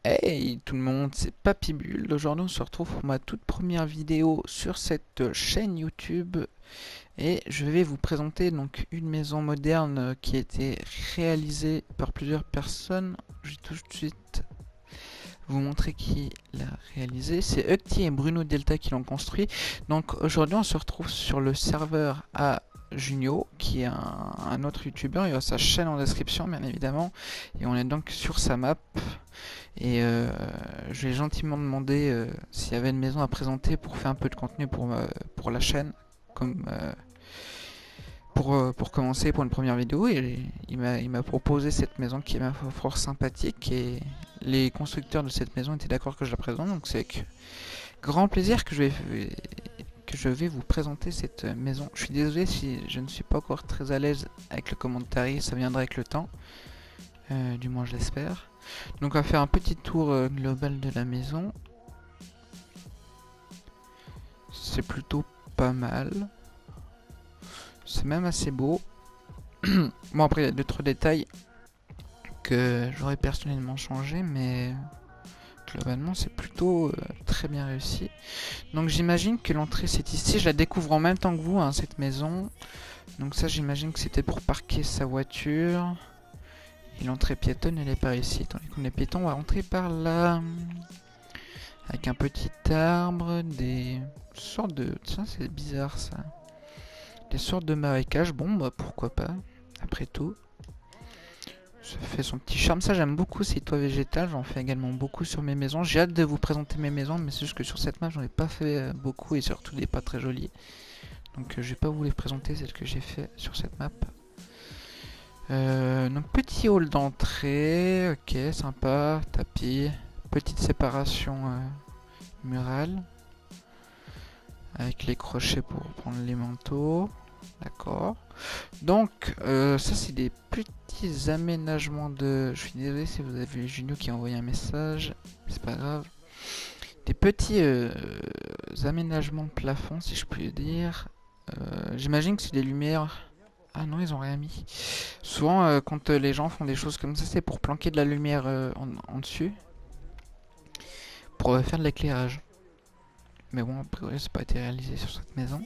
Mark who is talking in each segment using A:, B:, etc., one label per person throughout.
A: Hey tout le monde, c'est Papybule. Aujourd'hui, on se retrouve pour ma toute première vidéo sur cette chaîne YouTube et je vais vous présenter donc une maison moderne qui a été réalisée par plusieurs personnes. Je vais tout de suite vous montrer qui l'a réalisé. C'est Hucti et Bruno Delta qui l'ont construit. Donc aujourd'hui, on se retrouve sur le serveur à Junio, qui est un autre youtubeur. Il y a sa chaîne en description, bien évidemment. Et on est donc sur sa map. Et je lui ai gentiment demandé s'il y avait une maison à présenter pour faire un peu de contenu pour la chaîne, comme pour commencer pour une première vidéo. Et il m'a proposé cette maison qui est ma foi fort sympathique. Et les constructeurs de cette maison étaient d'accord que je la présente. Donc c'est avec grand plaisir que je vais vous présenter cette maison. Je suis désolé si je ne suis pas encore très à l'aise avec le commentaire, ça viendra avec le temps. Du moins je l'espère. Donc on va faire un petit tour global de la maison. C'est plutôt pas mal. C'est même assez beau. Bon après il y a d'autres détails que j'aurais personnellement changé, mais globalement c'est plutôt très bien réussi. Donc j'imagine que l'entrée c'est ici. Je la découvre en même temps que vous, hein, cette maison. Donc ça j'imagine que c'était pour parquer sa voiture. Et l'entrée piétonne elle est par ici. Tandis qu'on est piéton, on va rentrer par là. Avec un petit arbre, des sortes de... Ça c'est bizarre ça. Des sortes de marécages, bon bah pourquoi pas, après tout. Ça fait son petit charme, ça j'aime beaucoup ces toits végétales, j'en fais également beaucoup sur mes maisons. J'ai hâte de vous présenter mes maisons, mais c'est juste que sur cette map j'en ai pas fait beaucoup et surtout des pas très jolies. Donc je vais pas vous les présenter, celles que j'ai fait sur cette map. Donc petit hall d'entrée, ok sympa, tapis, petite séparation murale. Avec les crochets pour prendre les manteaux. D'accord. Donc, ça c'est des petits aménagements de... Je suis désolé si vous avez vu Junio qui a envoyé un message. C'est pas grave. Des petits aménagements de plafond, si je puis dire. J'imagine que c'est des lumières... Ah non, ils ont rien mis. Souvent, quand les gens font des choses comme ça, c'est pour planquer de la lumière en dessus. Pour faire de l'éclairage. Mais bon, a priori, c'est pas été réalisé sur cette maison.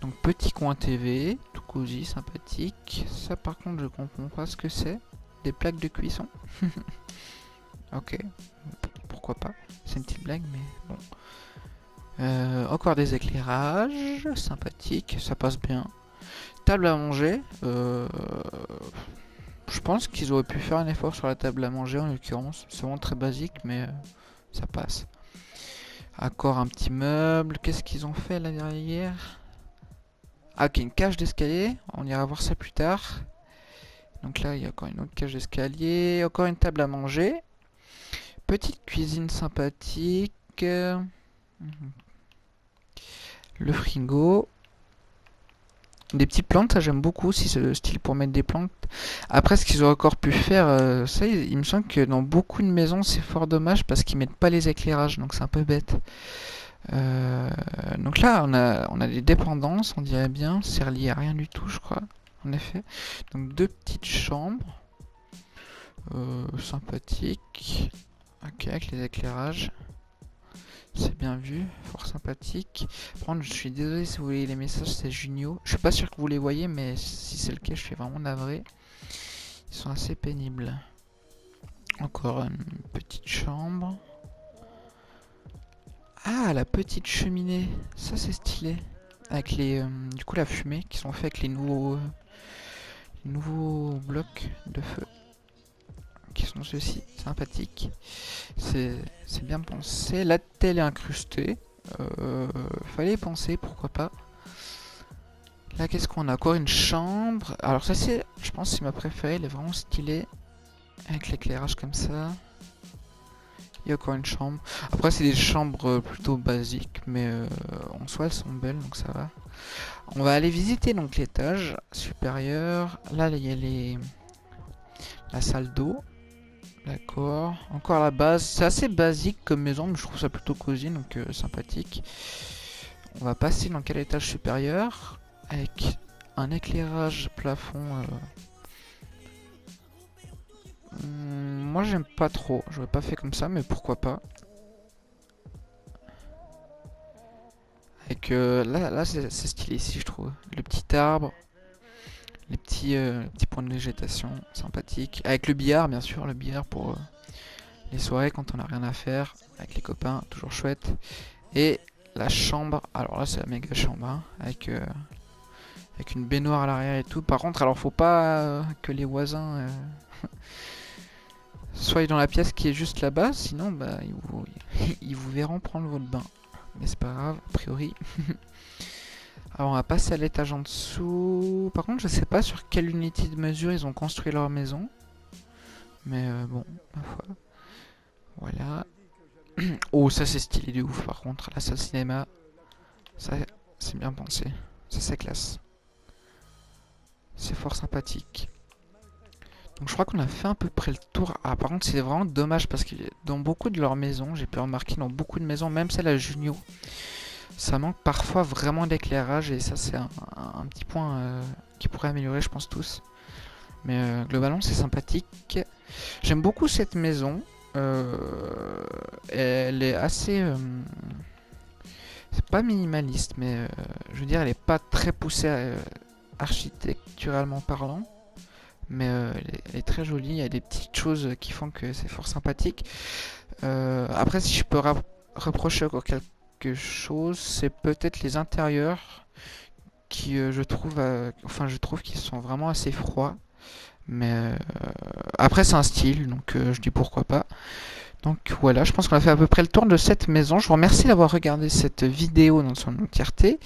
A: Donc petit coin TV, tout cosy, sympathique. Ça par contre je comprends pas ce que c'est. Des plaques de cuisson. Ok, pourquoi pas. C'est une petite blague mais bon. Encore des éclairages, sympathique, ça passe bien. Table à manger. Je pense qu'ils auraient pu faire un effort sur la table à manger en l'occurrence. C'est vraiment très basique mais ça passe. Encore un petit meuble. Qu'est-ce qu'ils ont fait là derrière? Ah, ok, une cage d'escalier. On ira voir ça plus tard. Donc là, il y a encore une autre cage d'escalier. Encore une table à manger. Petite cuisine sympathique. Le frigo. Des petites plantes, ça j'aime beaucoup aussi, c'est le style pour mettre des plantes. Après, ce qu'ils auraient encore pu faire, ça, il me semble que dans beaucoup de maisons, c'est fort dommage parce qu'ils mettent pas les éclairages, donc c'est un peu bête. Donc là, on a des dépendances, on dirait bien. C'est relié à rien du tout, je crois. En effet. Donc deux petites chambres. Sympathiques. Ok, avec les éclairages. C'est bien vu, fort sympathique. Par contre, je suis désolé si vous voyez les messages, c'est Junio. Je suis pas sûr que vous les voyez, mais si c'est le cas, je suis vraiment navré. Ils sont assez pénibles. Encore une petite chambre. Ah, la petite cheminée. Ça, c'est stylé. Avec les, du coup, la fumée qui sont faits avec les nouveaux blocs de feu. Qui sont ceux-ci. Sympathiques. C'est bien pensé. La télé incrustée. Fallait y penser, pourquoi pas. Là, qu'est-ce qu'on a? Encore une chambre. Alors, ça, c'est, je pense, c'est ma préférée. Elle est vraiment stylée. Avec l'éclairage comme ça. Il y a encore une chambre. Après, c'est des chambres plutôt basiques, mais en soi, elles sont belles, donc ça va. On va aller visiter donc l'étage supérieur. Là, il y a la salle d'eau. D'accord. Encore la base. C'est assez basique comme maison, mais je trouve ça plutôt cosy, donc sympathique. On va passer dans quel étage supérieur avec un éclairage plafond. moi j'aime pas trop. J'aurais pas fait comme ça, mais pourquoi pas. Avec là c'est stylé ici, je trouve. Le petit arbre, les petits points de végétation sympathiques. Avec le billard, bien sûr, le billard pour les soirées quand on a rien à faire. Avec les copains, toujours chouette. Et la chambre, alors là c'est la méga chambre, hein, avec une baignoire à l'arrière et tout. Par contre, alors faut pas que les voisins soient dans la pièce qui est juste là-bas, sinon bah, ils vous verront prendre votre bain. Mais c'est pas grave, a priori. Alors on va passer à l'étage en dessous. Par contre, je sais pas sur quelle unité de mesure ils ont construit leur maison. Mais bon, ma foi. Voilà. Oh, ça c'est stylé de ouf par contre. La salle cinéma, ça c'est bien pensé. Ça c'est classe. C'est fort sympathique. Donc je crois qu'on a fait à peu près le tour. Ah par contre c'est vraiment dommage parce que dans beaucoup de leurs maisons, j'ai pu remarquer dans beaucoup de maisons, même celle à Junio, ça manque parfois vraiment d'éclairage et ça c'est un petit point qui pourrait améliorer je pense tous. Mais globalement c'est sympathique. J'aime beaucoup cette maison. Elle est assez... c'est pas minimaliste mais je veux dire elle est pas très poussée architecturalement parlant. Mais elle est très jolie, il y a des petites choses qui font que c'est fort sympathique. Après, si je peux reprocher encore quelque chose, c'est peut-être les intérieurs qui, je trouve qu'ils sont vraiment assez froids. Mais après, c'est un style, donc je dis pourquoi pas. Donc voilà, je pense qu'on a fait à peu près le tour de cette maison. Je vous remercie d'avoir regardé cette vidéo dans son entièreté.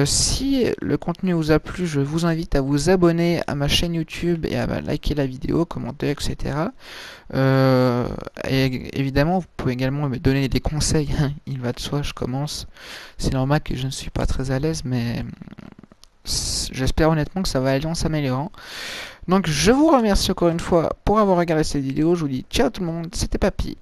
A: Si le contenu vous a plu, je vous invite à vous abonner à ma chaîne YouTube et à liker la vidéo, commenter, etc. Et évidemment, vous pouvez également me donner des conseils. Il va de soi, je commence. C'est normal que je ne suis pas très à l'aise, mais j'espère honnêtement que ça va aller en s'améliorant. Donc je vous remercie encore une fois pour avoir regardé cette vidéo. Je vous dis ciao tout le monde, c'était Papy.